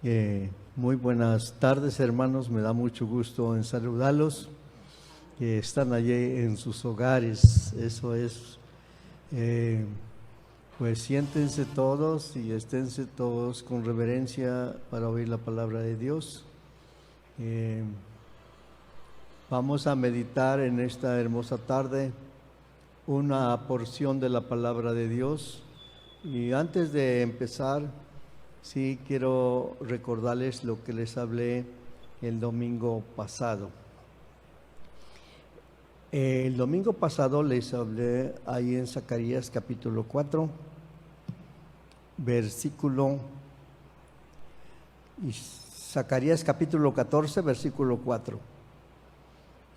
Muy buenas tardes, hermanos. Me da mucho gusto en saludarlos. Que están allí en sus hogares. Eso es. Pues siéntense todos y esténse todos con reverencia para oír la palabra de Dios. Vamos a meditar en esta hermosa tarde una porción de la palabra de Dios. Y antes de empezar, sí quiero recordarles lo que les hablé el domingo pasado. El domingo pasado les hablé ahí en Zacarías capítulo 4, versículo, y Zacarías capítulo 14, versículo 4.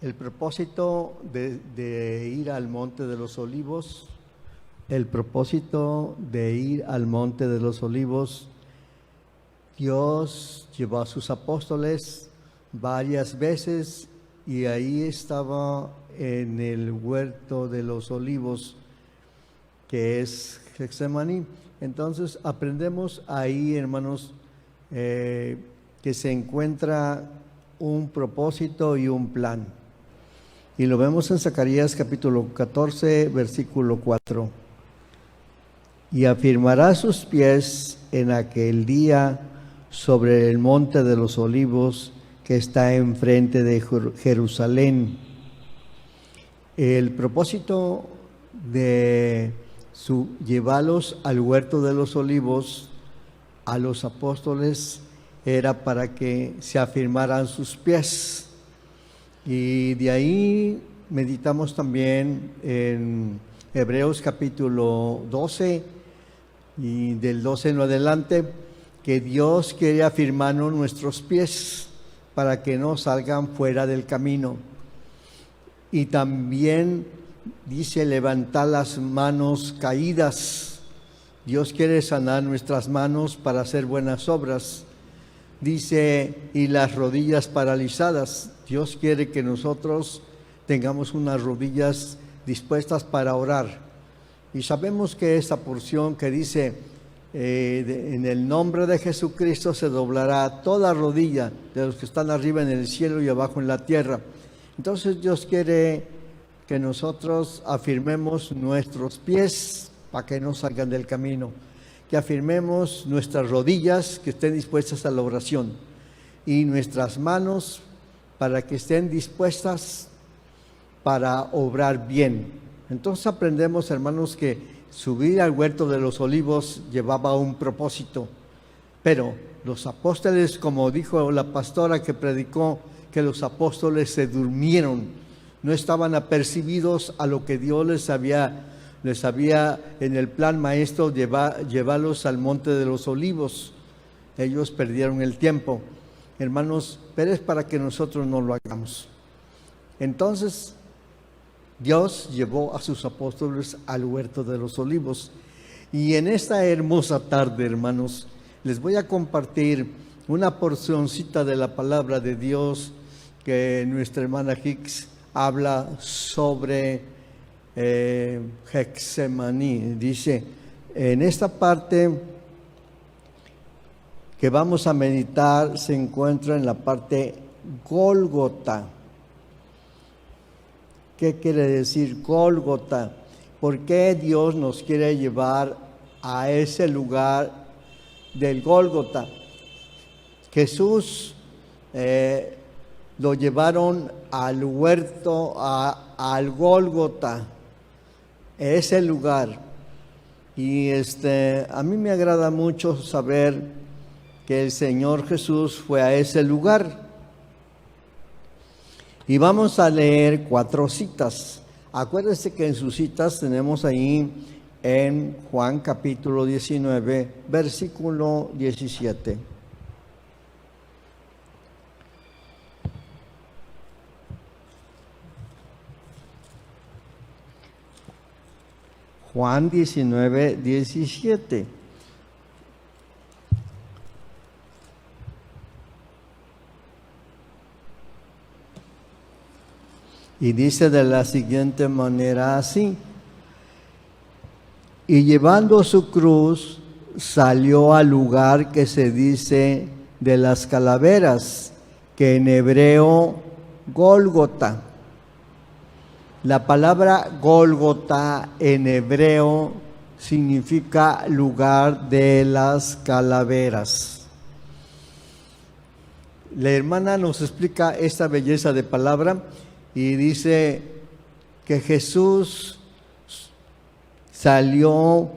El propósito de ir al Monte de los Olivos, Dios llevó a sus apóstoles varias veces y ahí estaba en el huerto de los olivos, que es Getsemaní. Entonces aprendemos ahí, hermanos, que se encuentra un propósito y un plan. Y lo vemos en Zacarías capítulo 14, versículo 4. Y afirmará sus pies en aquel día sobre el monte de los olivos que está enfrente de Jerusalén. El propósito de llevarlos al huerto de los olivos a los apóstoles era para que se afirmaran sus pies. Y de ahí meditamos también en Hebreos capítulo 12 y del 12 en adelante, que Dios quiere afirmarnos nuestros pies para que no salgan fuera del camino. Y también dice levantar las manos caídas. Dios quiere sanar nuestras manos para hacer buenas obras. Dice, y las rodillas paralizadas. Dios quiere que nosotros tengamos unas rodillas dispuestas para orar. Y sabemos que esta porción que dice, en el nombre de Jesucristo se doblará toda rodilla de los que están arriba en el cielo y abajo en la tierra. Entonces Dios quiere que nosotros afirmemos nuestros pies para que no salgan del camino, que afirmemos nuestras rodillas que estén dispuestas a la oración y nuestras manos para que estén dispuestas para obrar bien. Entonces aprendemos, hermanos, que subir al huerto de los olivos llevaba un propósito, pero los apóstoles, como dijo la pastora que predicó, que los apóstoles se durmieron, no estaban apercibidos a lo que Dios les había en el plan maestro llevarlos al monte de los olivos. Ellos perdieron el tiempo, hermanos, pero es para que nosotros no lo hagamos. Entonces Dios llevó a sus apóstoles al huerto de los olivos. Y en esta hermosa tarde, hermanos, les voy a compartir una porcioncita de la palabra de Dios que nuestra hermana Hicks habla sobre Getsemaní. Dice, en esta parte que vamos a meditar se encuentra en la parte Gólgota. ¿Qué quiere decir Gólgota? ¿Por qué Dios nos quiere llevar a ese lugar del Gólgota? Jesús lo llevaron al huerto, al Gólgota, ese lugar. Y a mí me agrada mucho saber que el Señor Jesús fue a ese lugar. Y vamos a leer 4 citas. Acuérdense que en sus citas tenemos ahí en Juan capítulo 19, versículo 17. Juan 19, 17. Y dice de la siguiente manera así: y llevando su cruz salió al lugar que se dice de las calaveras, que en hebreo Gólgota. La palabra Gólgota en hebreo significa lugar de las calaveras. La hermana nos explica esta belleza de palabra y dice que Jesús salió,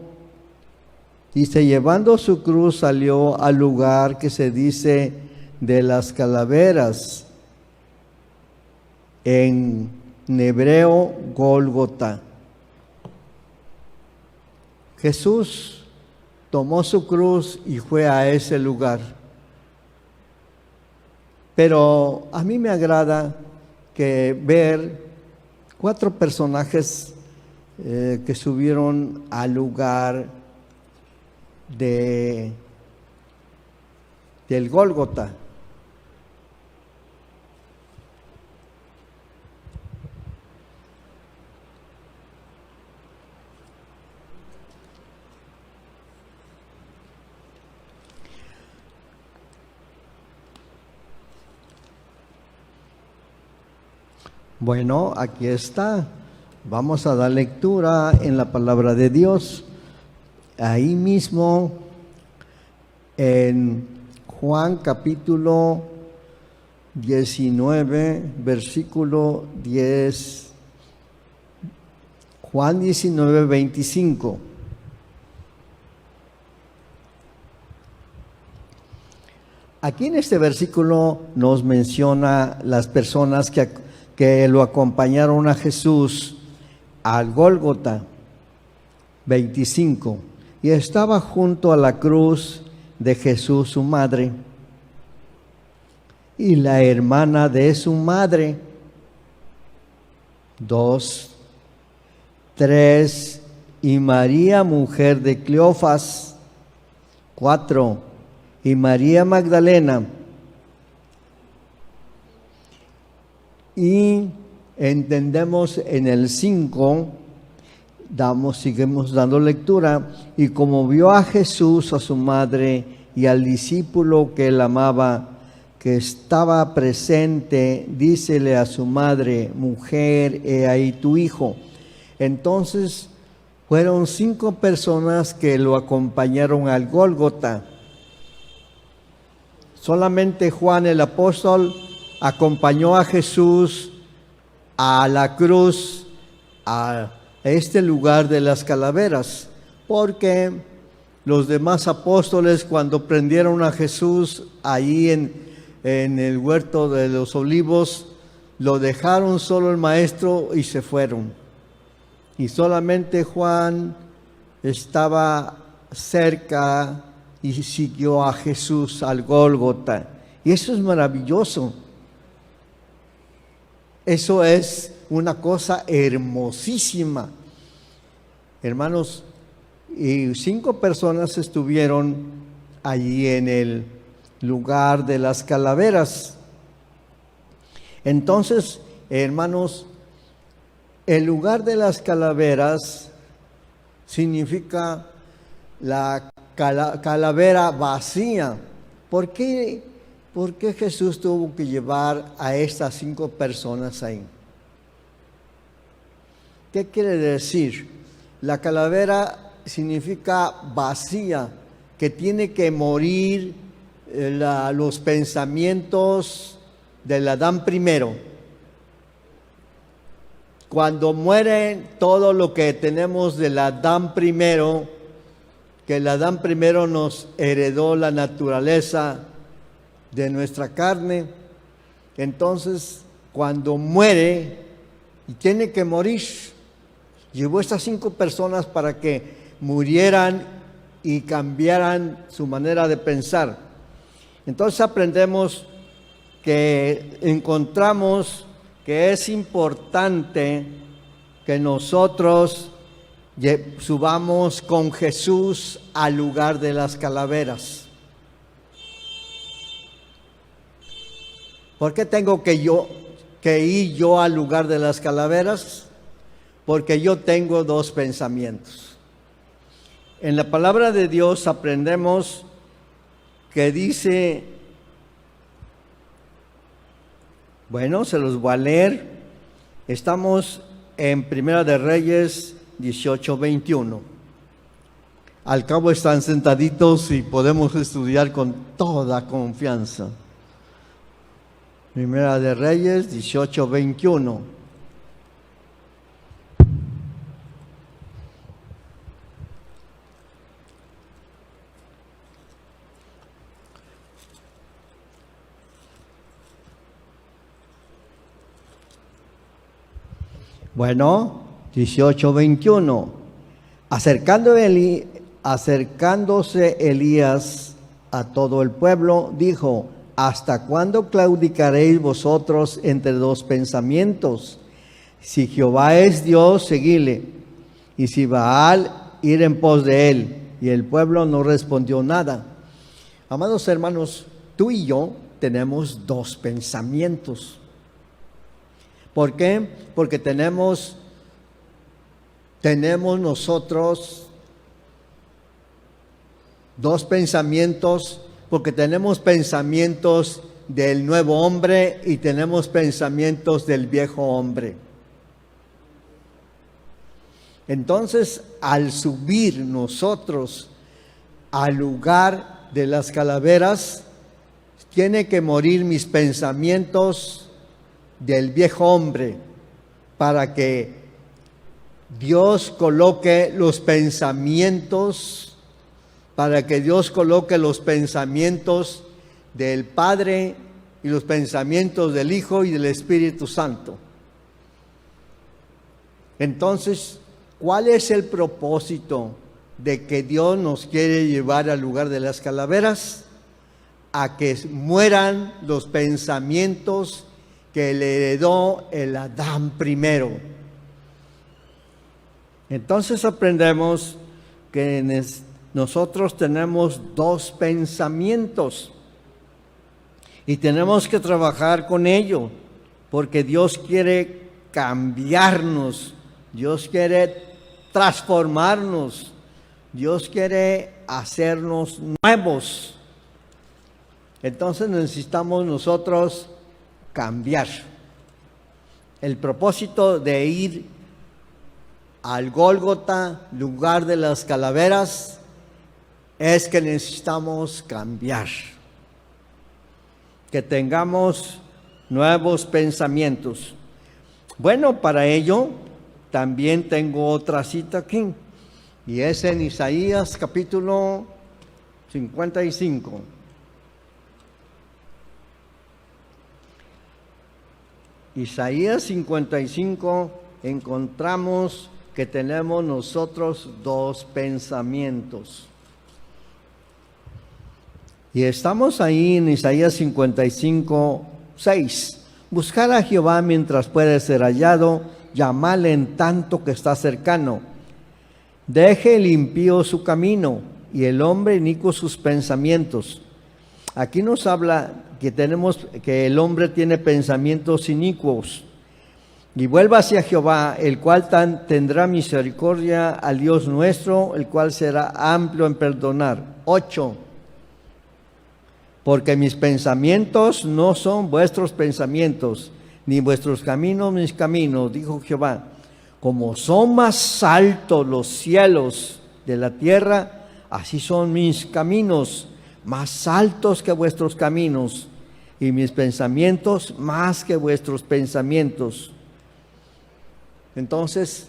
dice, llevando su cruz salió al lugar que se dice de las calaveras, en hebreo Gólgota. Jesús tomó su cruz y fue a ese lugar. Pero a mí me agrada que ver 4 personajes que subieron al lugar del Gólgota. Bueno, aquí está. Vamos a dar lectura en la palabra de Dios. Ahí mismo, en Juan capítulo 19, versículo 10. Juan 19, 25. Aquí en este versículo nos menciona las personas que lo acompañaron a Jesús al Gólgota. 25. Y estaba junto a la cruz de Jesús su madre y la hermana de su madre. 2. 3. Y María, mujer de Cleofas. 4. Y María Magdalena. Y entendemos en el 5, seguimos dando lectura, y como vio a Jesús, a su madre y al discípulo que él amaba, que estaba presente, dícele a su madre: mujer, he ahí tu hijo. Entonces fueron 5 personas que lo acompañaron al Gólgota. Solamente Juan el apóstol acompañó a Jesús a la cruz, a este lugar de las calaveras, porque los demás apóstoles, cuando prendieron a Jesús allí en el huerto de los olivos, lo dejaron solo el maestro y se fueron. Y solamente Juan estaba cerca y siguió a Jesús al Gólgota. Y eso es maravilloso. Eso es una cosa hermosísima. Hermanos, y 5 personas estuvieron allí en el lugar de las calaveras. Entonces, hermanos, el lugar de las calaveras significa la calavera vacía. ¿Por qué Jesús tuvo que llevar a estas 5 personas ahí? ¿Qué quiere decir? La calavera significa vacía, que tiene que morir los pensamientos del Adán primero. Cuando muere todo lo que tenemos del Adán primero, que el Adán primero nos heredó la naturaleza de nuestra carne, entonces cuando muere y tiene que morir, llevó a estas 5 personas para que murieran y cambiaran su manera de pensar. Entonces aprendemos que encontramos que es importante que nosotros subamos con Jesús al lugar de las calaveras. ¿Por qué tengo que ir yo al lugar de las calaveras? Porque yo tengo 2 pensamientos. En la palabra de Dios aprendemos que dice Bueno, se los voy a leer. Estamos en Primera de Reyes 18:21. Al cabo están sentaditos y podemos estudiar con toda confianza. Primera de Reyes 18:21. Bueno, 18:21. Acercándose Elías a todo el pueblo, dijo: ¿hasta cuándo claudicaréis vosotros entre dos pensamientos? Si Jehová es Dios, seguidle, y si Baal, ir en pos de él. Y el pueblo no respondió nada. Amados hermanos, tú y yo tenemos dos pensamientos. ¿Por qué? Porque tenemos nosotros dos pensamientos, porque tenemos pensamientos del nuevo hombre y tenemos pensamientos del viejo hombre. Entonces, al subir nosotros al lugar de las calaveras, tiene que morir mis pensamientos del viejo hombre para que Dios coloque los pensamientos, del Padre y los pensamientos del Hijo y del Espíritu Santo. Entonces, ¿cuál es el propósito de que Dios nos quiere llevar al lugar de las calaveras? A que mueran los pensamientos que le heredó el Adán primero. Entonces aprendemos que nosotros tenemos dos pensamientos y tenemos que trabajar con ello, porque Dios quiere cambiarnos, Dios quiere transformarnos, Dios quiere hacernos nuevos. Entonces necesitamos nosotros cambiar. El propósito de ir al Gólgota, lugar de las calaveras, es que necesitamos cambiar, que tengamos nuevos pensamientos. Bueno, para ello también tengo otra cita aquí, y es en Isaías capítulo 55. Isaías 55 encontramos que tenemos nosotros dos pensamientos. Y estamos ahí en Isaías 55:6. Buscar a Jehová mientras puede ser hallado, llamarle en tanto que está cercano. Deje el impío su camino y el hombre inicuo sus pensamientos. Aquí nos habla que el hombre tiene pensamientos inicuos. Y vuelva hacia Jehová, el cual tendrá misericordia, al Dios nuestro, el cual será amplio en perdonar. 8. Porque mis pensamientos no son vuestros pensamientos, ni vuestros caminos mis caminos, dijo Jehová. Como son más altos los cielos de la tierra, así son mis caminos, más altos que vuestros caminos, y mis pensamientos más que vuestros pensamientos. Entonces,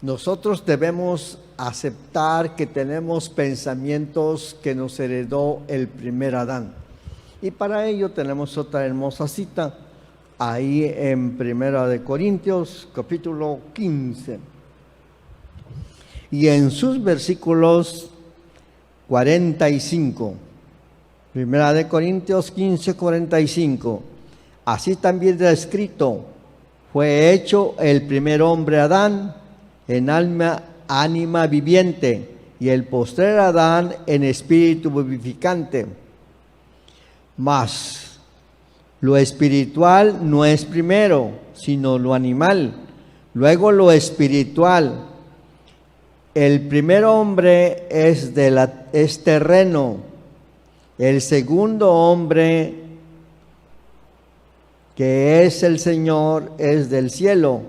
nosotros debemos aceptar que tenemos pensamientos que nos heredó el primer Adán. Y para ello tenemos otra hermosa cita, ahí en Primera de Corintios, capítulo 15. Y en sus versículos 45. Primera de Corintios 15:45. Así también está escrito: fue hecho el primer hombre Adán en ánima viviente, y el postrer Adán en espíritu vivificante. Mas lo espiritual no es primero, sino lo animal, luego lo espiritual. El primer hombre es terreno, el segundo hombre que es el Señor, es del cielo.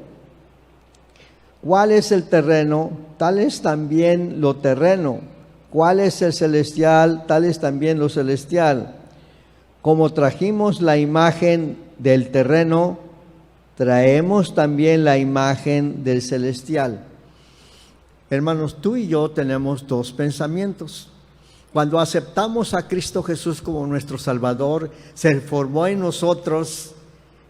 ¿Cuál es el terreno? Tal es también lo terreno. ¿Cuál es el celestial? Tal es también lo celestial. Como trajimos la imagen del terreno, traemos también la imagen del celestial. Hermanos, tú y yo tenemos dos pensamientos. Cuando aceptamos a Cristo Jesús como nuestro Salvador, se formó en nosotros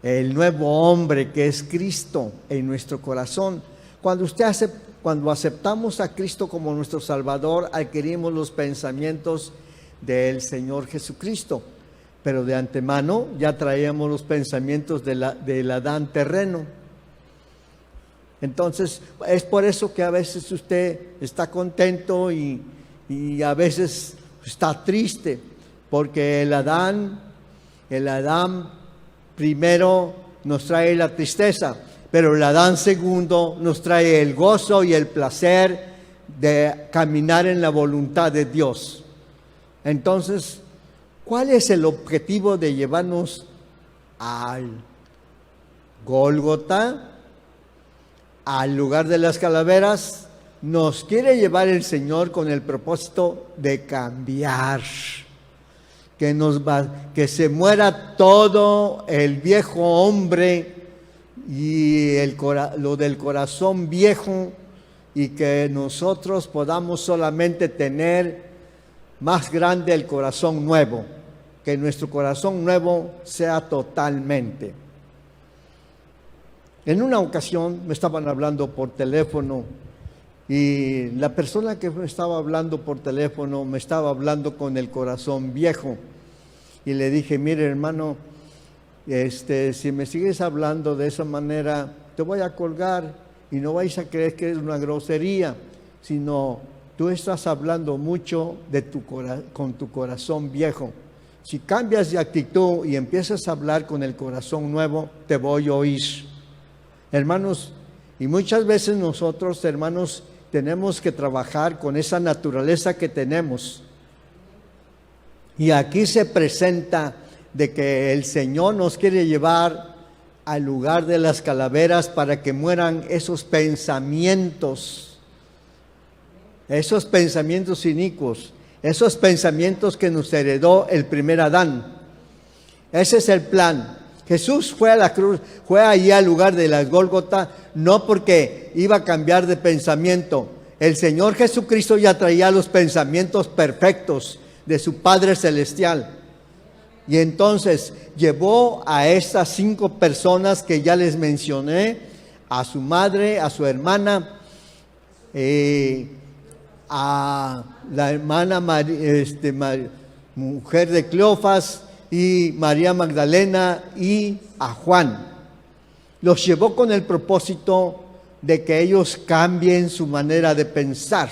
el nuevo hombre que es Cristo en nuestro corazón. Cuando aceptamos a Cristo como nuestro Salvador, adquirimos los pensamientos del Señor Jesucristo. Pero de antemano ya traíamos los pensamientos del Adán terreno. Entonces, es por eso que a veces usted está contento y a veces está triste, porque el Adán primero nos trae la tristeza, pero el Adán segundo nos trae el gozo y el placer de caminar en la voluntad de Dios. Entonces, ¿cuál es el objetivo de llevarnos al Gólgota, al lugar de las calaveras? Nos quiere llevar el Señor con el propósito de cambiar, que se muera todo el viejo hombre y lo del corazón viejo, y que nosotros podamos solamente tener más grande el corazón nuevo, que nuestro corazón nuevo sea totalmente. En una ocasión me estaban hablando por teléfono y la persona que me estaba hablando por teléfono me estaba hablando con el corazón viejo. Y le dije, mire hermano, si me sigues hablando de esa manera, te voy a colgar y no vais a creer que es una grosería, sino tú estás hablando mucho con tu corazón viejo. Si cambias de actitud y empiezas a hablar con el corazón nuevo, te voy a oír. Hermanos, y muchas veces nosotros, hermanos, tenemos que trabajar con esa naturaleza que tenemos. Y aquí se presenta de que el Señor nos quiere llevar al lugar de las calaveras para que mueran esos pensamientos inicuos, esos pensamientos que nos heredó el primer Adán. Ese es el plan. Jesús fue a la cruz, fue allí al lugar de la Gólgota, no porque iba a cambiar de pensamiento. El Señor Jesucristo ya traía los pensamientos perfectos de su Padre Celestial. Y entonces llevó a estas 5 personas que ya les mencioné, a su madre, a su hermana, a la hermana mujer de Cleofas, y María Magdalena y a Juan. Los llevó con el propósito de que ellos cambien su manera de pensar.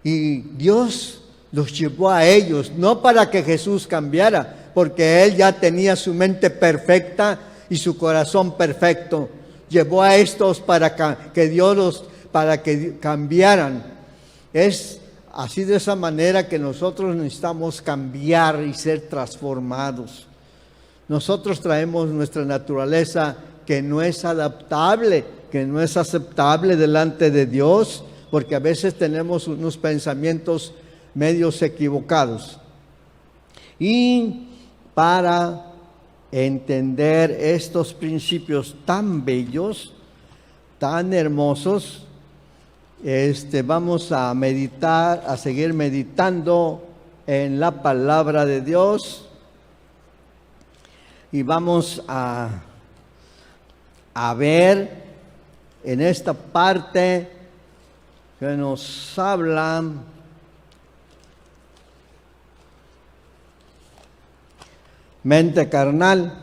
Y Dios los llevó a ellos, no para que Jesús cambiara, porque Él ya tenía su mente perfecta y su corazón perfecto. Llevó a estos para que cambiaran. Es así, de esa manera que nosotros necesitamos cambiar y ser transformados. Nosotros traemos nuestra naturaleza que no es adaptable, que no es aceptable delante de Dios, porque a veces tenemos unos pensamientos medios equivocados. Y para entender estos principios tan bellos, tan hermosos, vamos a meditar, a seguir meditando en la palabra de Dios, y vamos a ver en esta parte que nos habla mente carnal.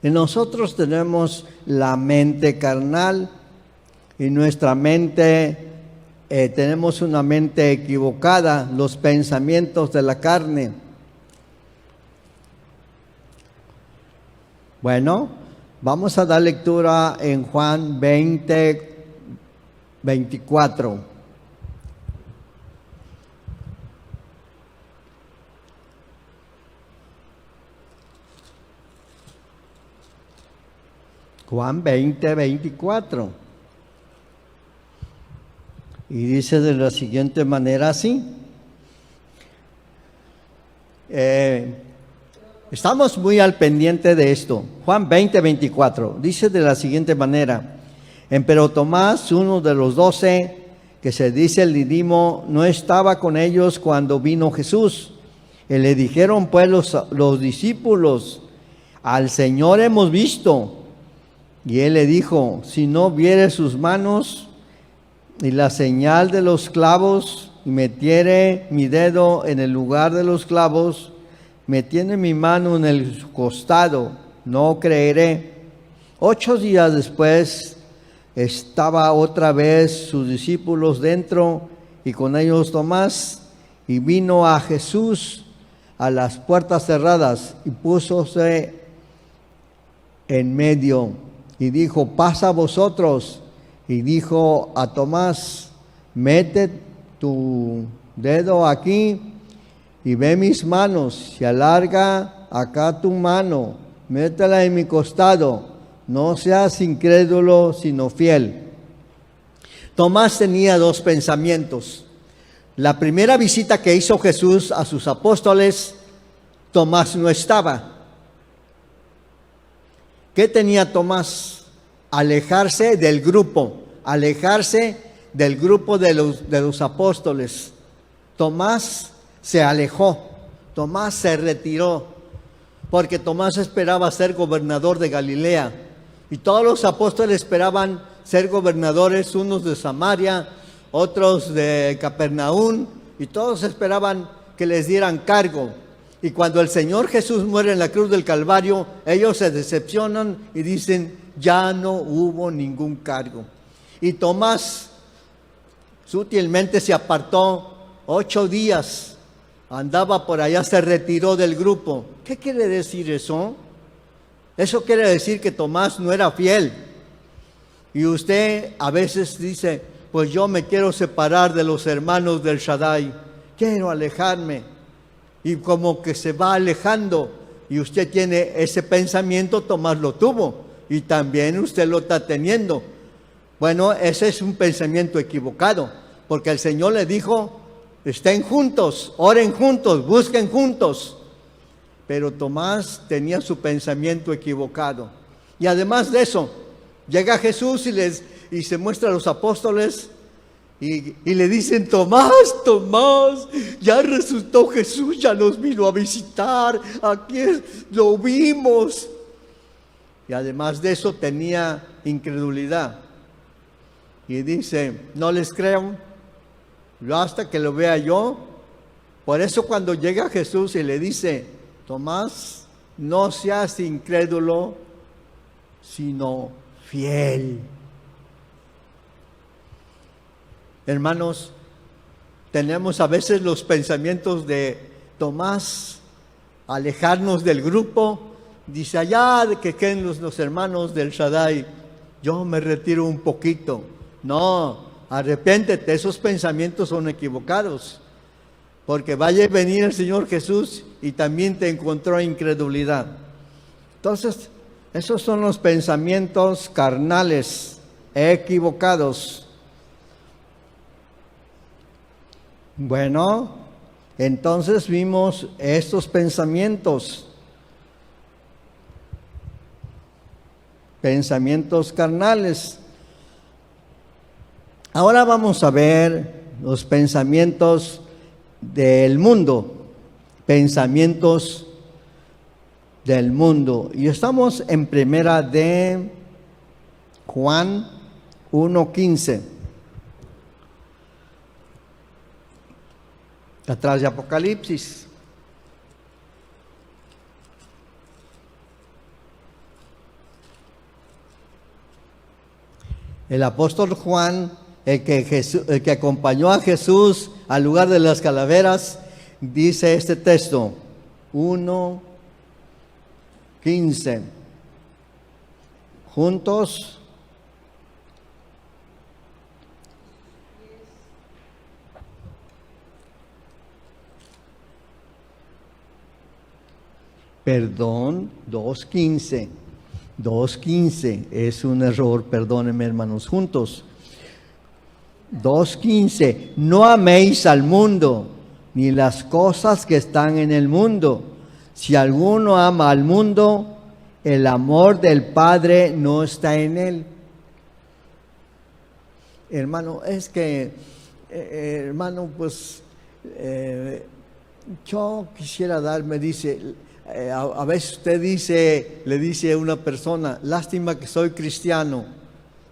Y nosotros tenemos la mente carnal, y nuestra mente, tenemos una mente equivocada, los pensamientos de la carne. Bueno, vamos a dar lectura en Juan 20, 24. Juan 20:24. Y dice de la siguiente manera así. Estamos muy al pendiente de esto. Juan 20:24 dice de la siguiente manera: Empero Tomás, uno de los 12, que se dice el Didimo, no estaba con ellos cuando vino Jesús. Y le dijeron pues los discípulos: al Señor hemos visto. Y él le dijo: si no viere sus manos y la señal de los clavos, y metiere mi dedo en el lugar de los clavos, metiere mi mano en el costado, no creeré. 8 días después estaba otra vez sus discípulos dentro, y con ellos Tomás, y vino a Jesús a las puertas cerradas, y púsose en medio, y dijo: pasa vosotros. Y dijo a Tomás: mete tu dedo aquí y ve mis manos, y alarga acá tu mano, métela en mi costado, no seas incrédulo sino fiel. Tomás tenía 2 pensamientos. La primera visita que hizo Jesús a sus apóstoles, Tomás no estaba. ¿Qué tenía Tomás? Alejarse del grupo de los apóstoles. Tomás se alejó, Tomás se retiró, porque Tomás esperaba ser gobernador de Galilea, y todos los apóstoles esperaban ser gobernadores, unos de Samaria, otros de Capernaum, y todos esperaban que les dieran cargo. Y cuando el Señor Jesús muere en la cruz del Calvario, ellos se decepcionan y dicen: ya no hubo ningún cargo. Y Tomás sutilmente se apartó 8 días, andaba por allá, se retiró del grupo. ¿Qué quiere decir eso? Eso quiere decir que Tomás no era fiel. Y usted a veces dice: pues yo me quiero separar de los hermanos del Shaddai, quiero alejarme. Y como que se va alejando, y usted tiene ese pensamiento, Tomás lo tuvo, y también usted lo está teniendo. Bueno, ese es un pensamiento equivocado, porque el Señor le dijo: estén juntos, oren juntos, busquen juntos. Pero Tomás tenía su pensamiento equivocado. Y además de eso, llega Jesús y se muestra a los apóstoles, y le dicen: Tomás, ya resucitó Jesús, ya nos vino a visitar, aquí lo vimos. Y además de eso tenía incredulidad. Y dice: no les creo, hasta que lo vea yo. Por eso cuando llega Jesús y le dice: Tomás, no seas incrédulo, sino fiel. Hermanos, tenemos a veces los pensamientos de Tomás, alejarnos del grupo. Dice: allá que queden los hermanos del Shaddai, yo me retiro un poquito. No, arrepiéntete, esos pensamientos son equivocados, porque vaya a venir el Señor Jesús y también te encontró incredulidad. Entonces, esos son los pensamientos carnales equivocados. Bueno, entonces vimos estos pensamientos carnales. Ahora vamos a ver los pensamientos del mundo, pensamientos del mundo. Y estamos en primera de Juan 1:15. Atrás de Apocalipsis. El apóstol Juan, el que acompañó a Jesús al lugar de las calaveras, dice este texto, 1:15. Juntos. Perdón, 2:15. 2:15, es un error, perdónenme hermanos, juntos. 2:15, no améis al mundo, ni las cosas que están en el mundo. Si alguno ama al mundo, el amor del Padre no está en él. Hermano, es que, hermano, pues, yo quisiera me dice, a veces usted le dice a una persona, lástima que soy cristiano,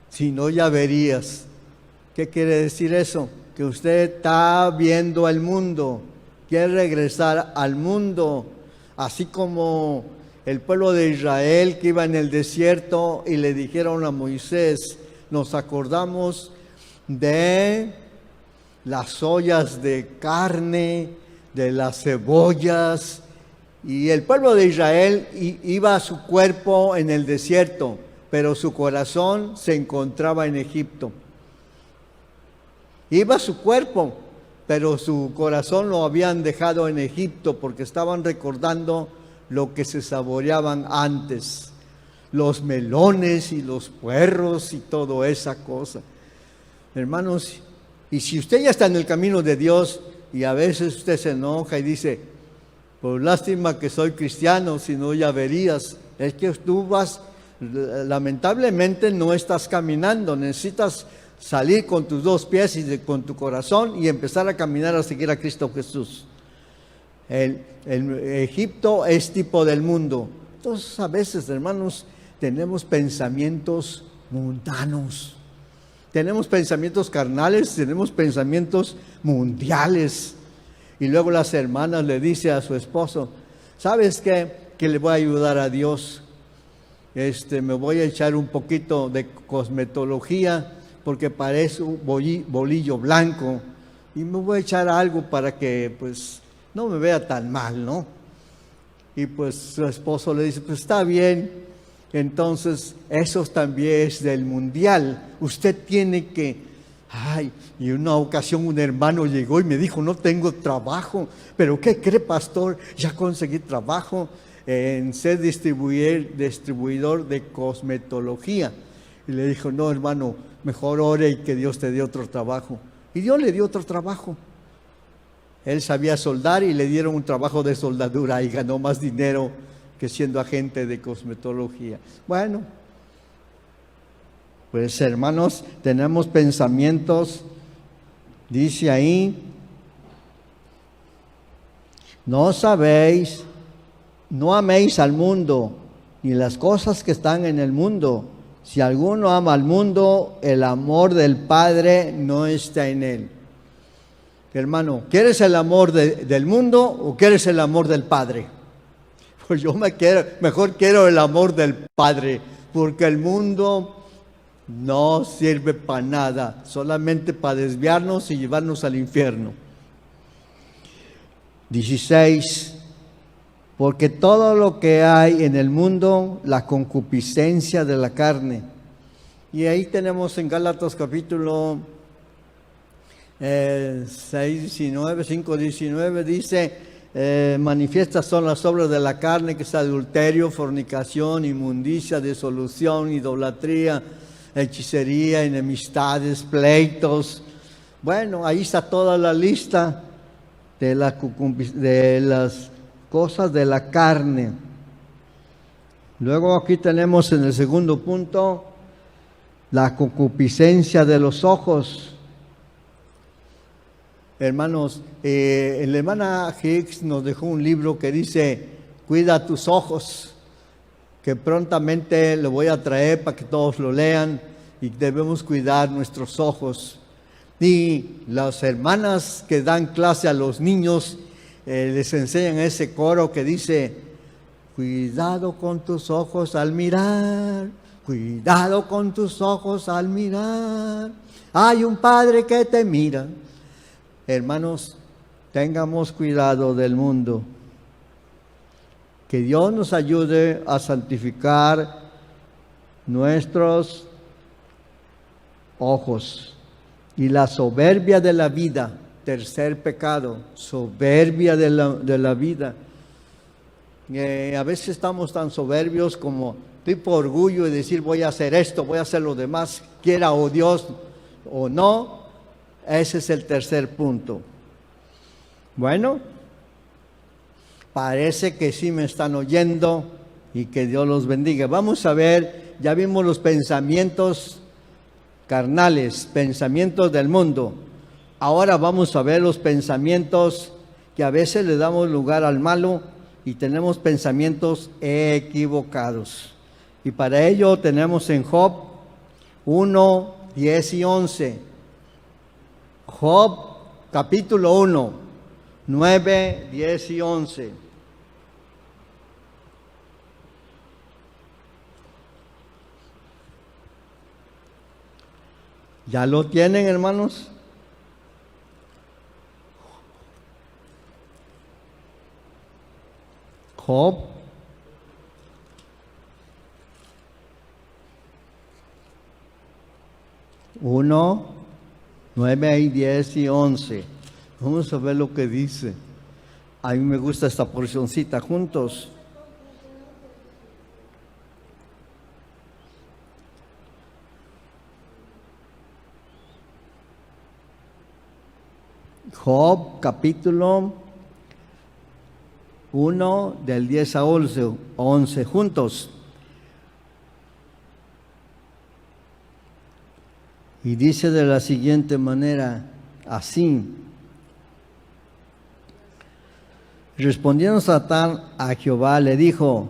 si no ya verías. ¿Qué quiere decir eso? Que usted está viendo el mundo, quiere regresar al mundo, así como el pueblo de Israel que iba en el desierto y le dijeron a Moisés, nos acordamos de las ollas de carne, de las cebollas, y el pueblo de Israel iba a su cuerpo en el desierto, pero su corazón se encontraba en Egipto. Iba su cuerpo, pero su corazón lo habían dejado en Egipto porque estaban recordando lo que se saboreaban antes, los melones y los puerros y toda esa cosa. Hermanos, y si usted ya está en el camino de Dios y a veces usted se enoja y dice, por lástima que soy cristiano, si no ya verías, es que tú lamentablemente no estás caminando, necesitas salir con tus dos pies y con tu corazón y empezar a caminar a seguir a Cristo Jesús. El Egipto es tipo del mundo. Entonces a veces, hermanos, tenemos pensamientos mundanos, tenemos pensamientos carnales, tenemos pensamientos mundiales. Y luego las hermanas le dicen a su esposo, ¿sabes qué? Que le voy a ayudar a Dios. Me voy a echar un poquito de cosmetología porque parece un bolillo blanco y me voy a echar algo para que pues no me vea tan mal, ¿no? Y pues su esposo le dice, pues está bien, entonces eso también es del mundial, usted tiene que... y en una ocasión un hermano llegó y me dijo, no tengo trabajo, pero ¿qué cree, pastor? Ya conseguí trabajo en ser distribuidor de cosmetología. Y le dijo, no hermano, mejor ore y que Dios te dé otro trabajo. Y Dios le dio otro trabajo. Él sabía soldar y le dieron un trabajo de soldadura y ganó más dinero que siendo agente de cosmetología. Bueno, pues hermanos, tenemos pensamientos, dice ahí, no sabéis, no améis al mundo, ni las cosas que están en el mundo. Si alguno ama al mundo, el amor del Padre no está en él. Hermano, ¿quieres el amor del mundo o quieres el amor del Padre? Pues yo mejor quiero el amor del Padre, porque el mundo no sirve para nada, solamente para desviarnos y llevarnos al infierno. 16. Porque todo lo que hay en el mundo, la concupiscencia de la carne. Y ahí tenemos en Gálatas capítulo 5:19 dice, manifiestas son las obras de la carne, que es adulterio, fornicación, inmundicia, disolución, idolatría, hechicería, enemistades, pleitos. Bueno, ahí está toda la lista de las cosas de la carne. Luego aquí tenemos en el segundo punto la concupiscencia de los ojos. Hermanos, la hermana Hicks nos dejó un libro que dice, cuida tus ojos, que prontamente lo voy a traer para que todos lo lean, y debemos cuidar nuestros ojos. Y las hermanas que dan clase a los niños, les enseñan ese coro que dice, cuidado con tus ojos al mirar, cuidado con tus ojos al mirar, hay un Padre que te mira. Hermanos, tengamos cuidado del mundo. Que Dios nos ayude a santificar nuestros ojos. Y la soberbia de la vida, tercer pecado, soberbia de la vida. A veces estamos tan soberbios como tipo orgullo y decir voy a hacer esto, voy a hacer lo demás, quiera o Dios o no. Ese es el tercer punto. Bueno, parece que sí me están oyendo y que Dios los bendiga. Vamos a ver, ya vimos los pensamientos carnales, pensamientos del mundo. Ahora vamos a ver los pensamientos que a veces le damos lugar al malo y tenemos pensamientos equivocados. Y para ello tenemos en Job 1, 10 y 11. Job capítulo 1, 9, 10 y 11. ¿Ya lo tienen, hermanos? Job 1, 9 y 10 y 11. Vamos a ver lo que dice. A mí me gusta esta porcioncita juntos. Job capítulo 1 del 10 a 11 juntos. Y dice de la siguiente manera, así. Respondiendo Satán a Jehová, le dijo,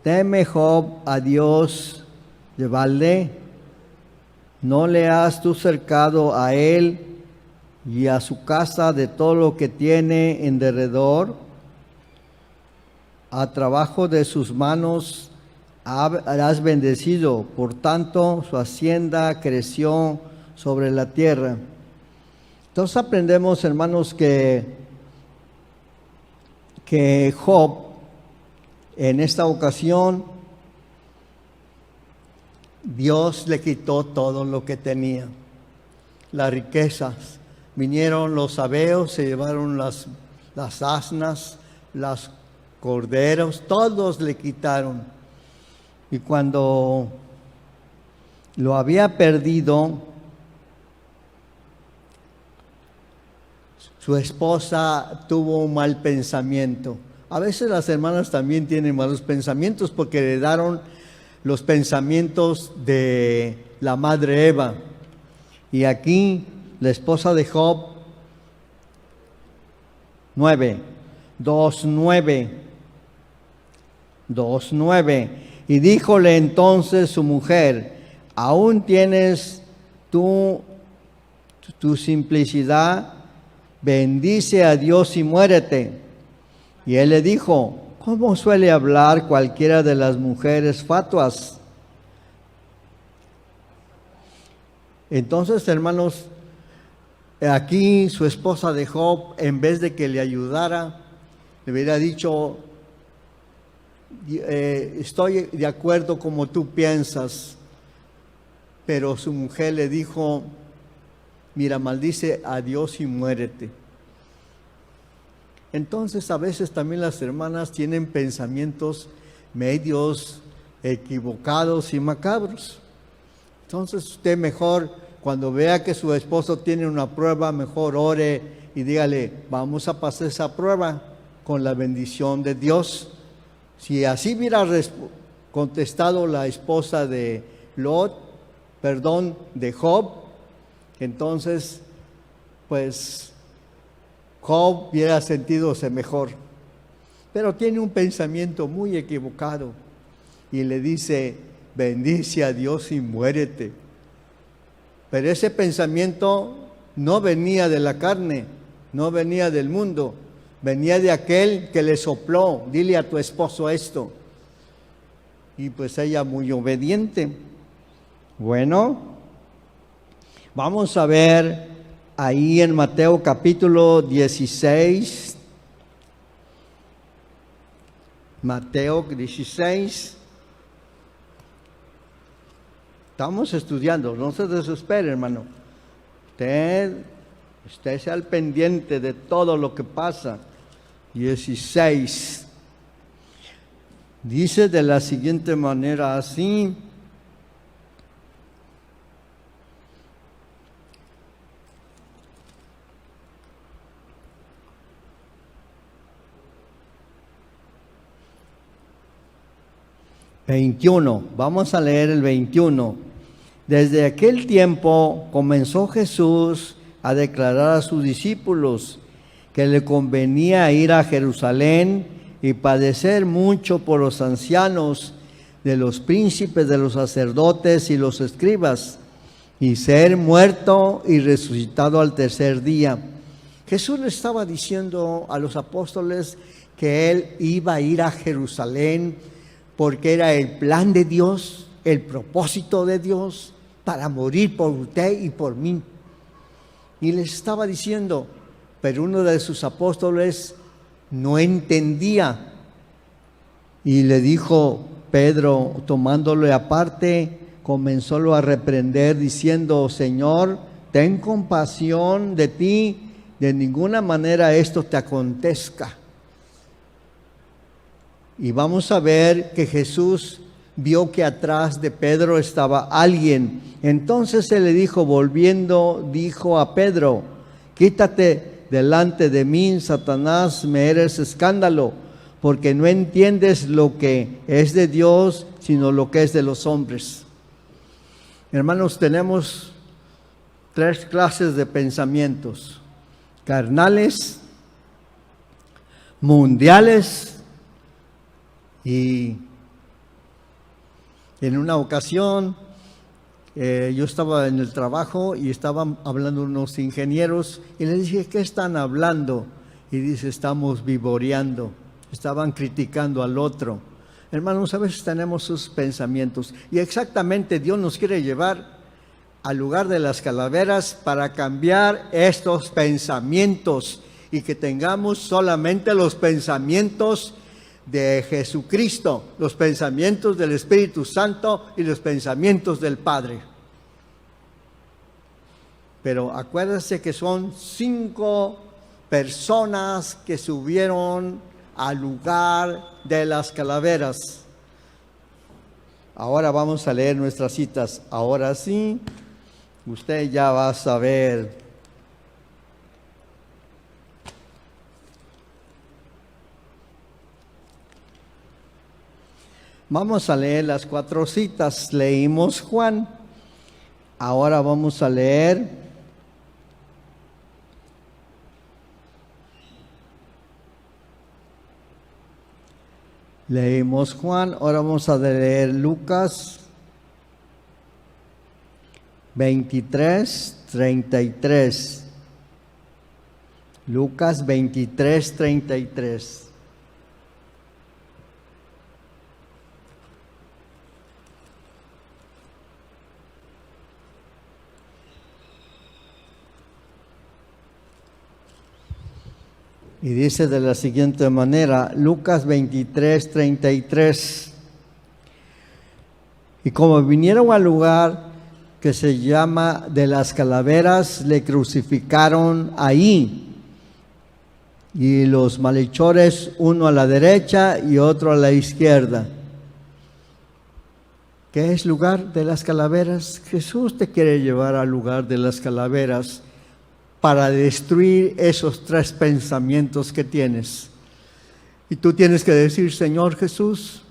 teme Job a Dios de balde, ¿no le has tú cercado a él y a su casa de todo lo que tiene en derredor? A trabajo de sus manos harás bendecido, por tanto su hacienda creció sobre la tierra. Entonces aprendemos, hermanos, que Job en esta ocasión Dios le quitó todo lo que tenía, las riquezas. Vinieron los sabeos, se llevaron las asnas, las corderos, todos le quitaron. Y cuando lo había perdido, su esposa tuvo un mal pensamiento. A veces las hermanas también tienen malos pensamientos porque heredaron los pensamientos de la madre Eva. Y aquí la esposa de Job, 2:9. Y díjole entonces su mujer, ¿aún tienes tú tu simplicidad? Bendice a Dios y muérete. Y él le dijo, ¿cómo suele hablar cualquiera de las mujeres fatuas? Entonces, hermanos, aquí su esposa de Job, en vez de que le ayudara, le hubiera dicho, estoy de acuerdo como tú piensas, pero su mujer le dijo, mira, maldice a Dios y muérete. Entonces a veces también las hermanas tienen pensamientos medios equivocados y macabros. Entonces usted mejor, cuando vea que su esposo tiene una prueba, mejor ore y dígale, vamos a pasar esa prueba con la bendición de Dios. Si así hubiera contestado la esposa de de Job, entonces, pues, Job hubiera sentidose mejor. Pero tiene un pensamiento muy equivocado y le dice, bendice a Dios y muérete. Pero ese pensamiento no venía de la carne, no venía del mundo, venía de aquel que le sopló, dile a tu esposo esto. Y pues ella muy obediente. Bueno, vamos a ver ahí en Mateo capítulo 16. Mateo 16. Estamos estudiando, no se desespere, hermano. Usted sea al pendiente de todo lo que pasa. 16. Dice de la siguiente manera así. Vamos a leer el 21. Desde aquel tiempo comenzó Jesús a declarar a sus discípulos que le convenía ir a Jerusalén y padecer mucho por los ancianos, de los príncipes, de los sacerdotes y los escribas, y ser muerto y resucitado al tercer día. Jesús le estaba diciendo a los apóstoles que Él iba a ir a Jerusalén porque era el plan de Dios, el propósito de Dios para morir por usted y por mí. Y les estaba diciendo, pero uno de sus apóstoles no entendía. Y le dijo Pedro, tomándole aparte, comenzólo a reprender diciendo, Señor, ten compasión de ti, de ninguna manera esto te acontezca. Y vamos a ver que Jesús vio que atrás de Pedro estaba alguien. Entonces él le dijo, volviendo, dijo a Pedro, quítate delante de mí, Satanás, me eres escándalo, porque no entiendes lo que es de Dios, sino lo que es de los hombres. Hermanos, tenemos 3 clases de pensamientos: carnales, mundiales, y en una ocasión yo estaba en el trabajo y estaban hablando unos ingenieros y les dije, ¿qué están hablando? Y dice, estamos vivoreando. Estaban criticando al otro. Hermanos, a veces tenemos sus pensamientos y exactamente Dios nos quiere llevar al lugar de las calaveras para cambiar estos pensamientos y que tengamos solamente los pensamientos de Jesucristo, los pensamientos del Espíritu Santo y los pensamientos del Padre. Pero acuérdense que son 5 personas que subieron al lugar de las calaveras. Ahora vamos a leer nuestras citas. Ahora sí, usted ya va a saber. Vamos a leer las 4 citas. Leímos Juan. Ahora vamos a leer Juan. Ahora vamos a leer Lucas 23:33. Lucas 23:33. Y dice de la siguiente manera, Lucas 23:33. Y como vinieron al lugar que se llama de las calaveras, le crucificaron ahí. Y los malhechores, uno a la derecha y otro a la izquierda. ¿Qué es lugar de las calaveras? Jesús te quiere llevar al lugar de las calaveras para destruir esos 3 pensamientos que tienes. Y tú tienes que decir, Señor Jesús,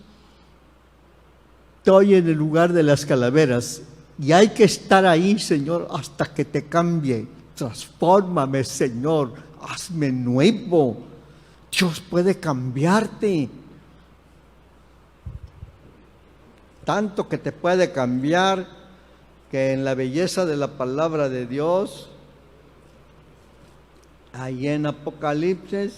estoy en el lugar de las calaveras y hay que estar ahí, Señor, hasta que te cambie. Transfórmame, Señor, hazme nuevo. Dios puede cambiarte. Tanto que te puede cambiar que en la belleza de la palabra de Dios, ahí en Apocalipsis,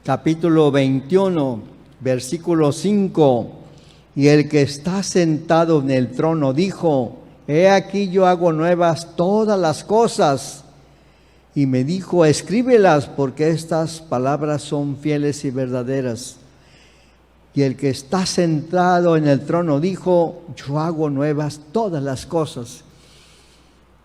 capítulo 21, versículo 5, y el que está sentado en el trono dijo, he aquí yo hago nuevas todas las cosas. Y me dijo, escríbelas, porque estas palabras son fieles y verdaderas. Y el que está sentado en el trono dijo, yo hago nuevas todas las cosas.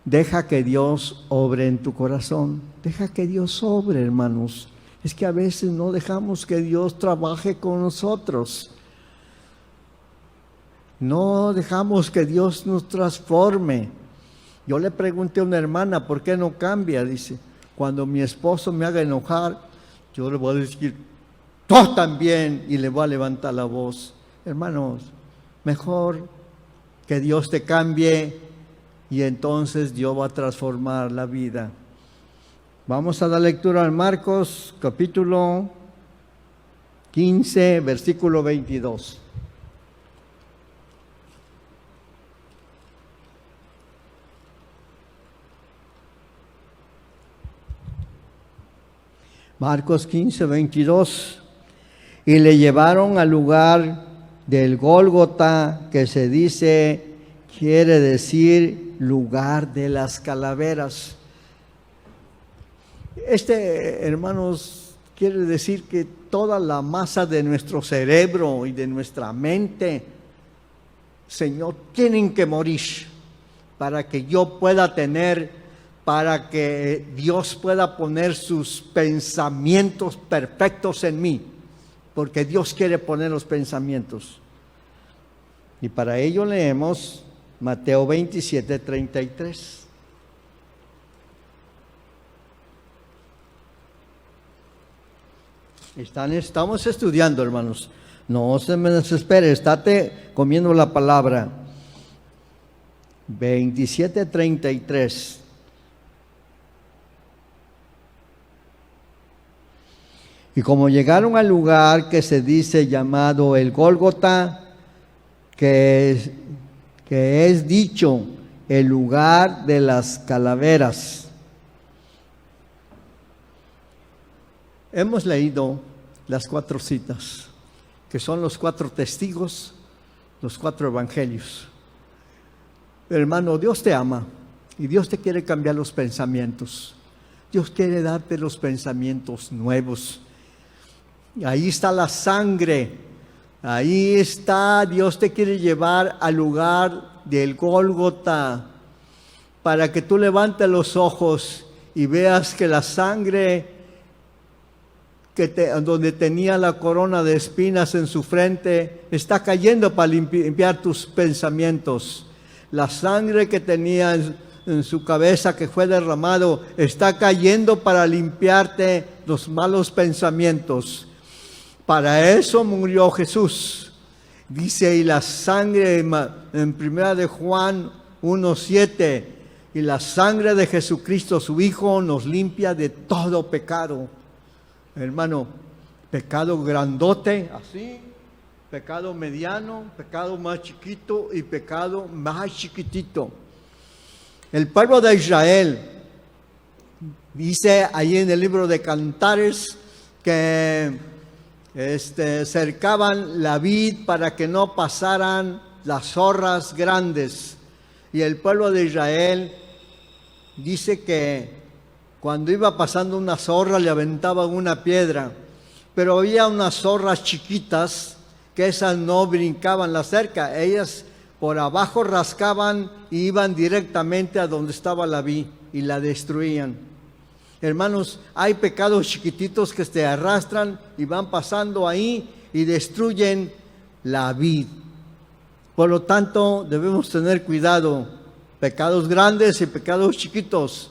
Deja que Dios obre en tu corazón. Deja que Dios obre, hermanos. Es que a veces no dejamos que Dios trabaje con nosotros. No dejamos que Dios nos transforme. Yo le pregunté a una hermana, ¿por qué no cambia? Dice, cuando mi esposo me haga enojar, yo le voy a decir, tú también, y le voy a levantar la voz. Hermanos, mejor que Dios te cambie y entonces Dios va a transformar la vida. Vamos a dar lectura al Marcos, capítulo 15, versículo 22. Marcos 15, 22. Y le llevaron al lugar del Gólgota, que se dice, quiere decir lugar de las calaveras. Hermanos, quiere decir que toda la masa de nuestro cerebro y de nuestra mente, Señor, tienen que morir para que yo pueda para que Dios pueda poner sus pensamientos perfectos en mí, porque Dios quiere poner los pensamientos. Y para ello leemos Mateo 27, 33. Estamos estudiando, hermanos. No se me desespere, estate comiendo la palabra. 27, 33. Y como llegaron al lugar que se dice llamado el Gólgota, que es dicho el lugar de las calaveras. Hemos leído las 4 citas, que son los 4 testigos, los 4 evangelios. Hermano, Dios te ama y Dios te quiere cambiar los pensamientos. Dios quiere darte los pensamientos nuevos. Ahí está la sangre, ahí está, Dios te quiere llevar al lugar del Gólgota, para que tú levantes los ojos y veas que la sangre donde tenía la corona de espinas en su frente, está cayendo para limpiar tus pensamientos. La sangre que tenía en su cabeza, que fue derramado, está cayendo para limpiarte los malos pensamientos. Para eso murió Jesús. Dice, y la sangre en primera de Juan 1:7, y la sangre de Jesucristo, su Hijo, nos limpia de todo pecado. Hermano, pecado grandote, así, pecado mediano, pecado más chiquito y pecado más chiquitito. El pueblo de Israel, dice ahí en el libro de Cantares, que cercaban la vid para que no pasaran las zorras grandes. Y el pueblo de Israel dice que cuando iba pasando una zorra le aventaban una piedra, pero había unas zorras chiquitas que esas no brincaban la cerca, ellas por abajo rascaban y iban directamente a donde estaba la vid y la destruían. Hermanos, hay pecados chiquititos que te arrastran y van pasando ahí y destruyen la vid. Por lo tanto, debemos tener cuidado, pecados grandes y pecados chiquitos,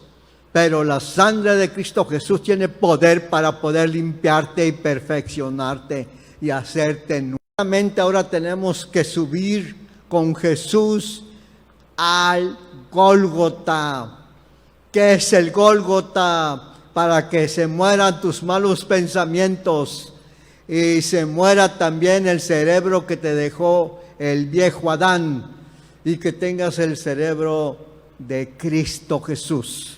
pero la sangre de Cristo Jesús tiene poder para poder limpiarte y perfeccionarte y hacerte nuevamente. Ahora tenemos que subir con Jesús al Gólgota. ¿Qué es el Gólgota? Para que se mueran tus malos pensamientos y se muera también el cerebro que te dejó el viejo Adán y que tengas el cerebro de Cristo Jesús.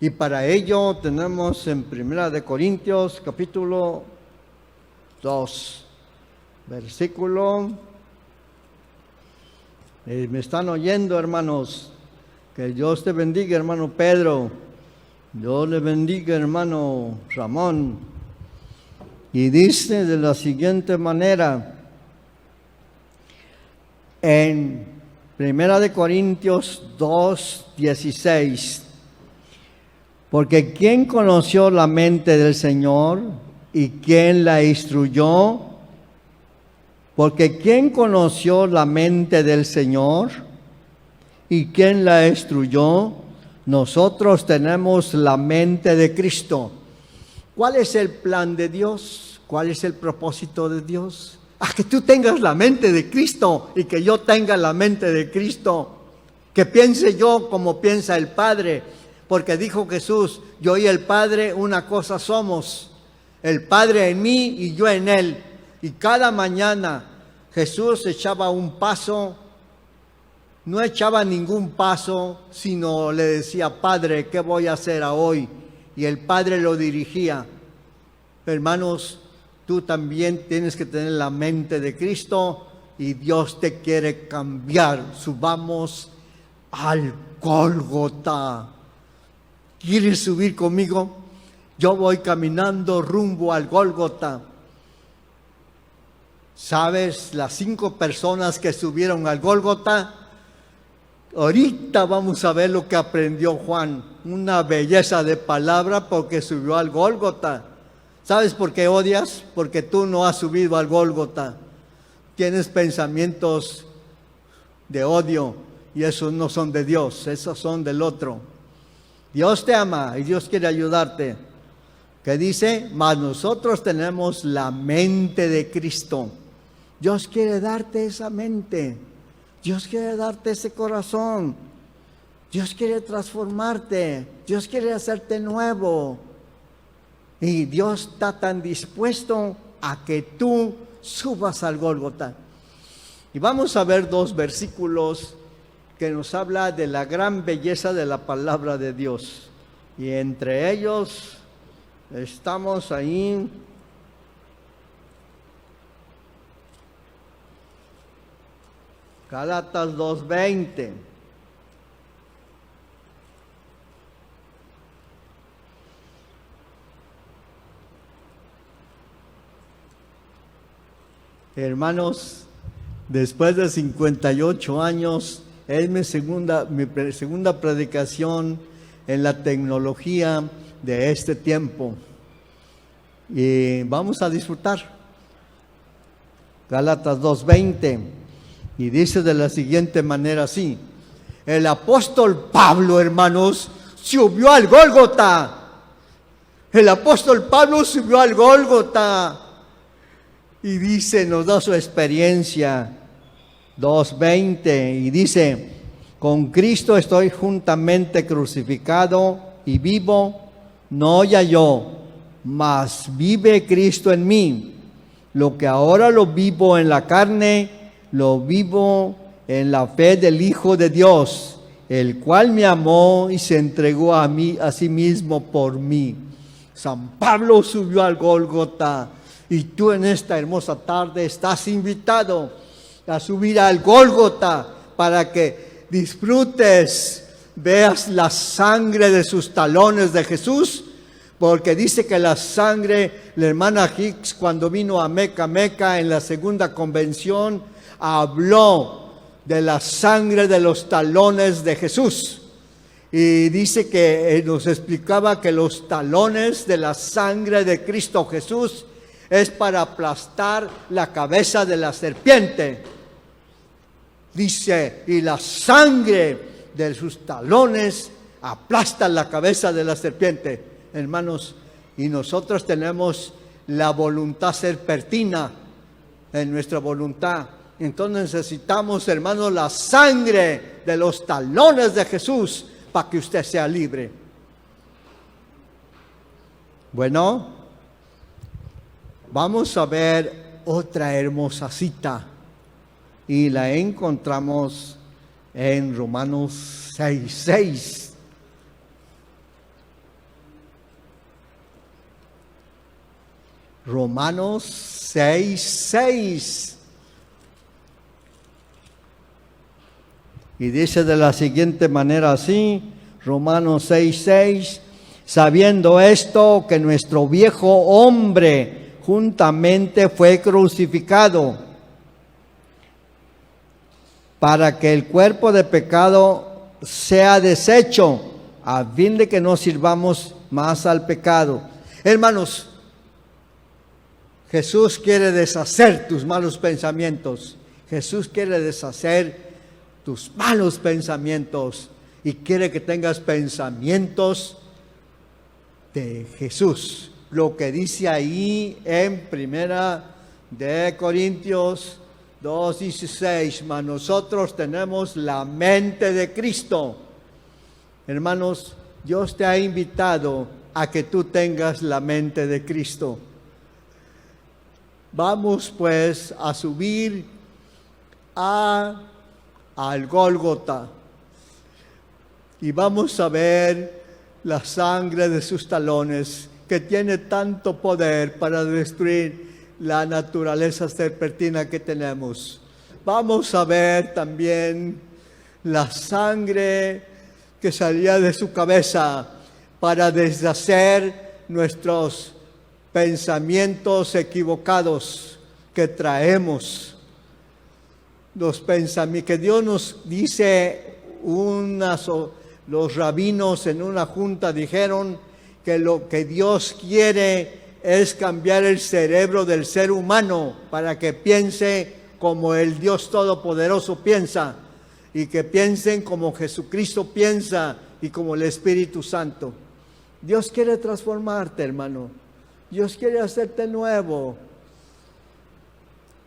Y para ello tenemos en 1 Corintios capítulo 2, versículo. ¿Me están oyendo, hermanos? Que Dios te bendiga, hermano Pedro. Dios le bendiga, hermano Ramón. Y dice de la siguiente manera, en Primera de Corintios 2:16. Porque ¿quién conoció la mente del Señor y quién la instruyó? Porque ¿quién conoció la mente del Señor y quién la instruyó? Nosotros tenemos la mente de Cristo. ¿Cuál es el plan de Dios? ¿Cuál es el propósito de Dios? Que tú tengas la mente de Cristo y que yo tenga la mente de Cristo. Que piense yo como piensa el Padre. Porque dijo Jesús, yo y el Padre una cosa somos. El Padre en mí y yo en Él. Y cada mañana Jesús echaba un paso. No echaba ningún paso, sino le decía, Padre, ¿qué voy a hacer hoy? Y el Padre lo dirigía. Hermanos, tú también tienes que tener la mente de Cristo y Dios te quiere cambiar. Subamos al Gólgota. ¿Quieres subir conmigo? Yo voy caminando rumbo al Gólgota. ¿Sabes? Las 5 personas que subieron al Gólgota, ahorita vamos a ver lo que aprendió Juan. Una belleza de palabra porque subió al Gólgota. ¿Sabes por qué odias? Porque tú no has subido al Gólgota. Tienes pensamientos de odio y esos no son de Dios, esos son del otro. Dios te ama y Dios quiere ayudarte. ¿Qué dice? Mas nosotros tenemos la mente de Cristo. Dios quiere darte esa mente. Dios quiere darte ese corazón. Dios quiere transformarte. Dios quiere hacerte nuevo. Y Dios está tan dispuesto a que tú subas al Gólgota. Y vamos a ver 2 versículos que nos habla de la gran belleza de la palabra de Dios. Y entre ellos estamos ahí. Gálatas 2:20. Hermanos, después de 58 años, es mi segunda predicación en la tecnología de este tiempo. Y vamos a disfrutar. Gálatas 2:20. Y dice de la siguiente manera así. El apóstol Pablo, hermanos, subió al Gólgota. El apóstol Pablo subió al Gólgota. Y dice, nos da su experiencia. 2:20. Y dice, con Cristo estoy juntamente crucificado y vivo, no ya yo, mas vive Cristo en mí. Lo que ahora lo vivo en la carne, lo vivo en la fe del Hijo de Dios, el cual me amó y se entregó a mí, a sí mismo por mí. San Pablo subió al Gólgota y tú en esta hermosa tarde estás invitado a subir al Gólgota para que disfrutes, veas la sangre de sus talones de Jesús. Porque dice que la sangre, la hermana Hicks cuando vino a Meca en la segunda convención, habló de la sangre de los talones de Jesús. Y dice que nos explicaba que los talones de la sangre de Cristo Jesús es para aplastar la cabeza de la serpiente. Dice, y la sangre de sus talones aplasta la cabeza de la serpiente. Hermanos, y nosotros tenemos la voluntad serpentina en nuestra voluntad. Entonces necesitamos, hermanos, la sangre de los talones de Jesús para que usted sea libre. Bueno, vamos a ver otra hermosa cita y la encontramos en Romanos 6:6. Romanos 6:6. Y dice de la siguiente manera así, Romanos 6:6, sabiendo esto, que nuestro viejo hombre juntamente fue crucificado para que el cuerpo de pecado sea deshecho, a fin de que no sirvamos más al pecado. Hermanos, Jesús quiere deshacer tus malos pensamientos. Jesús quiere deshacer tus malos pensamientos y quiere que tengas pensamientos de Jesús. Lo que dice ahí en Primera de Corintios 2:16, mas nosotros tenemos la mente de Cristo. Hermanos, Dios te ha invitado a que tú tengas la mente de Cristo. Vamos pues a subir al Gólgota y vamos a ver la sangre de sus talones, que tiene tanto poder para destruir la naturaleza serpentina que tenemos. Vamos a ver también la sangre que salía de su cabeza para deshacer nuestros pensamientos equivocados que traemos. Los pensamientos que Dios nos dice, los rabinos en una junta dijeron que lo que Dios quiere es cambiar el cerebro del ser humano para que piense como el Dios Todopoderoso piensa, y que piensen como Jesucristo piensa y como el Espíritu Santo. Dios quiere transformarte, hermano. Dios quiere hacerte nuevo.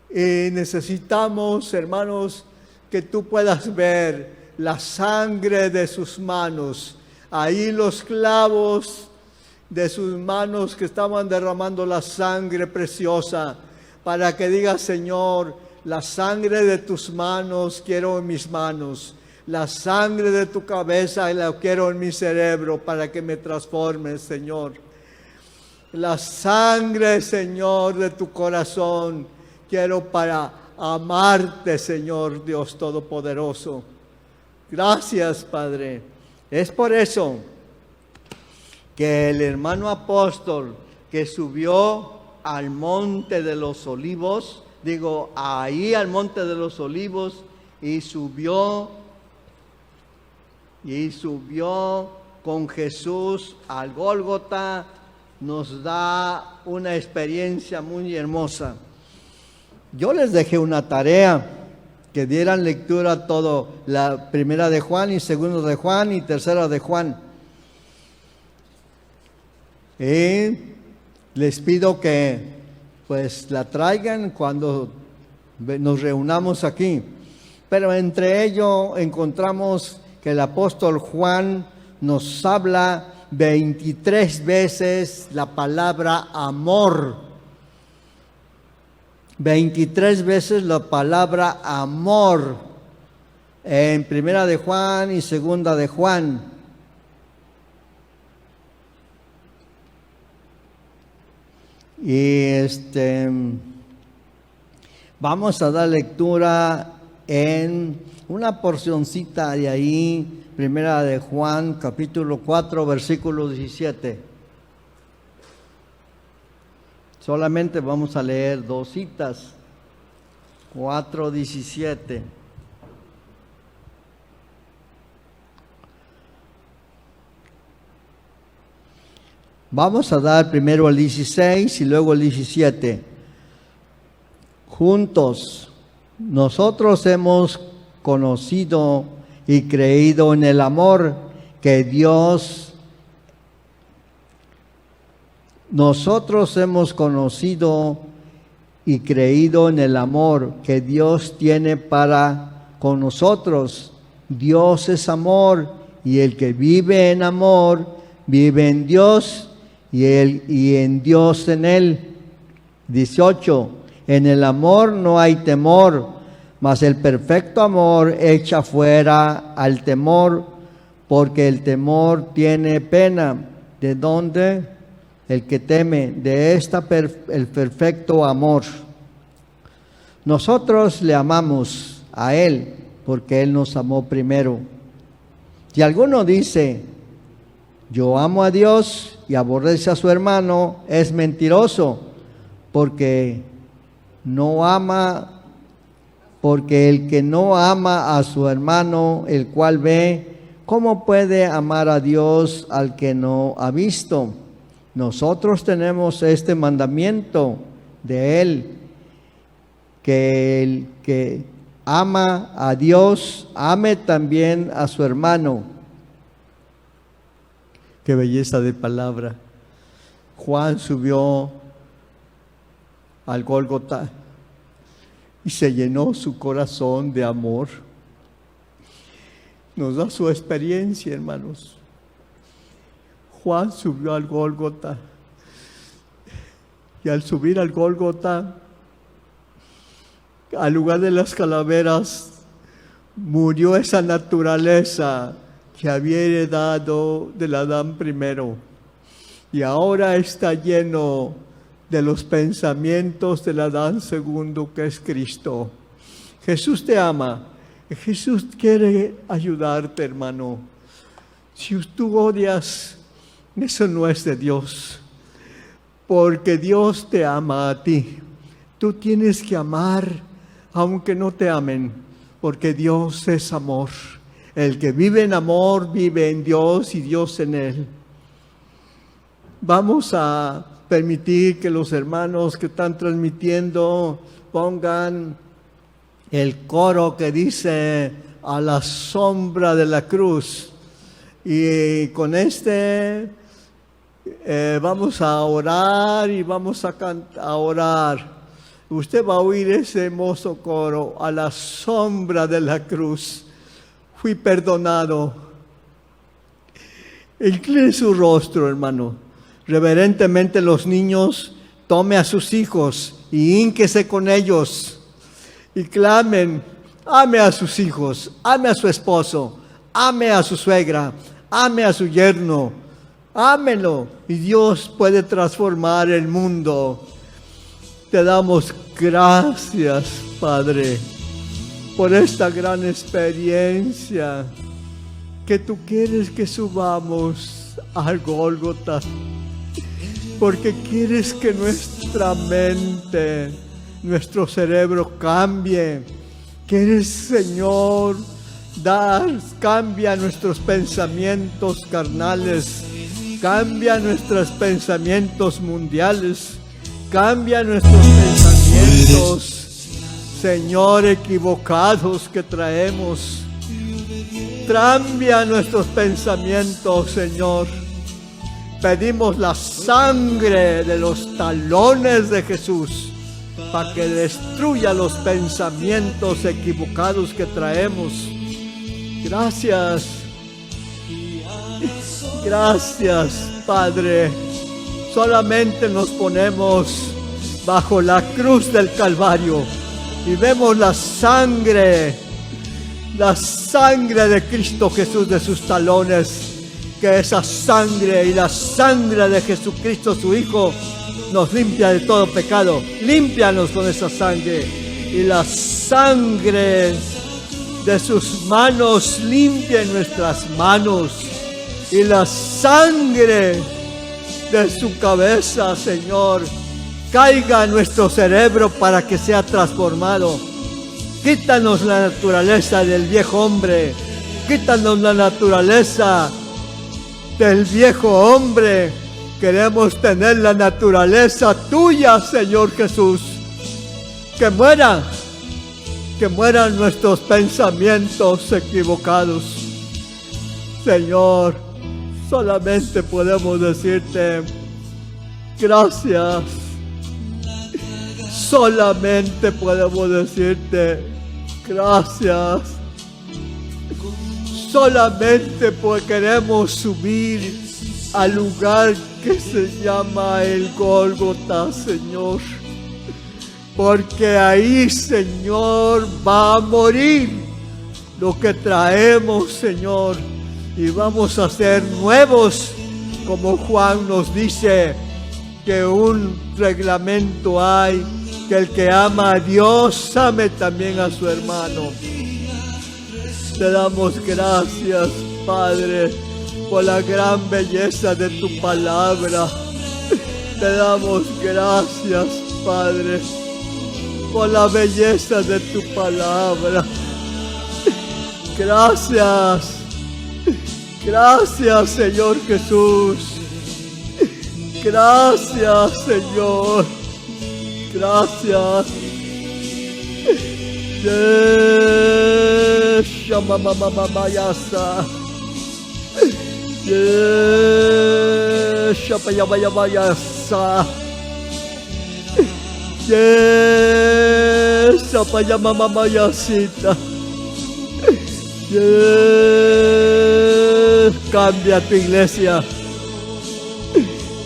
Y necesitamos, hermanos, que tú puedas ver la sangre de sus manos. Ahí los clavos de sus manos que estaban derramando la sangre preciosa, para que digas: Señor, la sangre de tus manos quiero en mis manos, la sangre de tu cabeza la quiero en mi cerebro, para que me transformes, Señor. La sangre, Señor, de tu corazón quiero para amarte, Señor Dios Todopoderoso. Gracias, Padre. Es por eso que el hermano apóstol que subió al monte de los olivos, ahí al monte de los olivos, y subió con Jesús al Gólgota, nos da una experiencia muy hermosa. Yo les dejé una tarea, que dieran lectura a todo, la primera de Juan y segunda de Juan y tercera de Juan. Y les pido que pues la traigan cuando nos reunamos aquí. Pero entre ello encontramos que el apóstol Juan nos habla 23 veces la palabra amor. 23 veces la palabra amor en primera de Juan y segunda de Juan. Y vamos a dar lectura en una porcioncita de ahí, primera de Juan, capítulo 4, versículo 17. Solamente vamos a leer dos citas, 4:17. Vamos a dar primero el 16 y luego el 17. Juntos, nosotros hemos conocido y creído en el amor que Nosotros hemos conocido y creído en el amor que Dios tiene para con nosotros. Dios es amor, y el que vive en amor vive en Dios y en Dios en él. 18. En el amor no hay temor, mas el perfecto amor echa fuera al temor, porque el temor tiene pena. ¿De dónde? El que teme, de el perfecto amor. Nosotros le amamos a Él, porque Él nos amó primero. Si alguno dice: yo amo a Dios, y aborrece a su hermano, es mentiroso, porque no ama porque el que no ama a su hermano, el cual ve, ¿cómo puede amar a Dios al que no ha visto? Nosotros tenemos este mandamiento de Él, que el que ama a Dios, ame también a su hermano. Qué belleza de palabra. Juan subió al Gólgota y se llenó su corazón de amor. Nos da su experiencia, hermanos. Juan subió al Gólgota y al subir al Gólgota, al lugar de las calaveras, murió esa naturaleza que había heredado del Adán primero y ahora está lleno de los pensamientos del Adán segundo, que es Cristo. Jesús te ama. Jesús quiere ayudarte, hermano. Si tú odias, eso no es de Dios, porque Dios te ama a ti. Tú tienes que amar aunque no te amen, porque Dios es amor. El que vive en amor vive en Dios y Dios en él. Vamos a permitir que los hermanos que están transmitiendo pongan el coro que dice a la sombra de la cruz. Y con vamos a orar y vamos a orar. Usted va a oír ese hermoso coro, a la sombra de la cruz. Fui perdonado. Incline su rostro, hermano. Reverentemente los niños, tome a sus hijos y hínquese con ellos. Y clamen, ame a sus hijos, ame a su esposo, ame a su suegra, ame a su yerno, ámelo. Y Dios puede transformar el mundo. Te damos gracias, Padre, por esta gran experiencia que tú quieres que subamos al Gólgota, porque quieres que nuestra mente, nuestro cerebro cambie. Quieres, Señor, cambia nuestros pensamientos carnales, cambia nuestros pensamientos mundiales, cambia nuestros pensamientos, Señor, equivocados que traemos. Cambia nuestros pensamientos, Señor. Pedimos la sangre de los talones de Jesús para que destruya los pensamientos equivocados que traemos. Gracias. Gracias, Padre. Solamente nos ponemos bajo la cruz del Calvario y vemos la sangre de Cristo Jesús de sus talones, que esa sangre y la sangre de Jesucristo su Hijo nos limpia de todo pecado. Límpianos con esa sangre, y la sangre de sus manos limpia nuestras manos, y la sangre de su cabeza, Señor, caiga en nuestro cerebro para que sea transformado. Quítanos la naturaleza del viejo hombre, quítanos la naturaleza del viejo hombre. Queremos tener la naturaleza tuya, Señor Jesús. Que mueran nuestros pensamientos equivocados. Señor, solamente podemos decirte gracias. Solamente podemos decirte gracias. Solamente queremos subir al lugar que se llama el Gólgota, Señor. Porque ahí, Señor, va a morir lo que traemos, Señor. Y vamos a ser nuevos, como Juan nos dice, que un reglamento hay, que el que ama a Dios ame también a su hermano. Te damos gracias, Padre, por la gran belleza de tu palabra. Te damos gracias, Padre. por la belleza de tu palabra. Gracias. Gracias, Señor Jesús. Gracias, Señor. Gracias. Yeshamamamayasa. Yeshapayamayasa. Yesapayamamayasita. Cambia tu iglesia.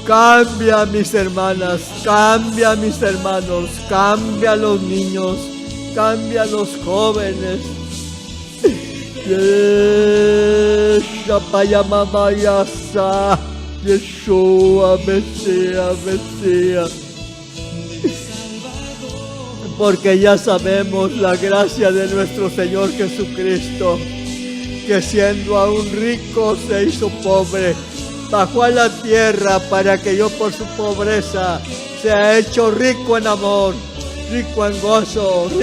Cambia a mis hermanas, cambia a mis hermanos, cambia a los niños, cambia a los jóvenes. Yeshua, Yeshua, Mesías, Mesías. Porque ya sabemos la gracia de nuestro Señor Jesucristo, que siendo aún rico se hizo pobre, bajó a la tierra para que yo por su pobreza sea hecho rico en amor, rico en gozo, rico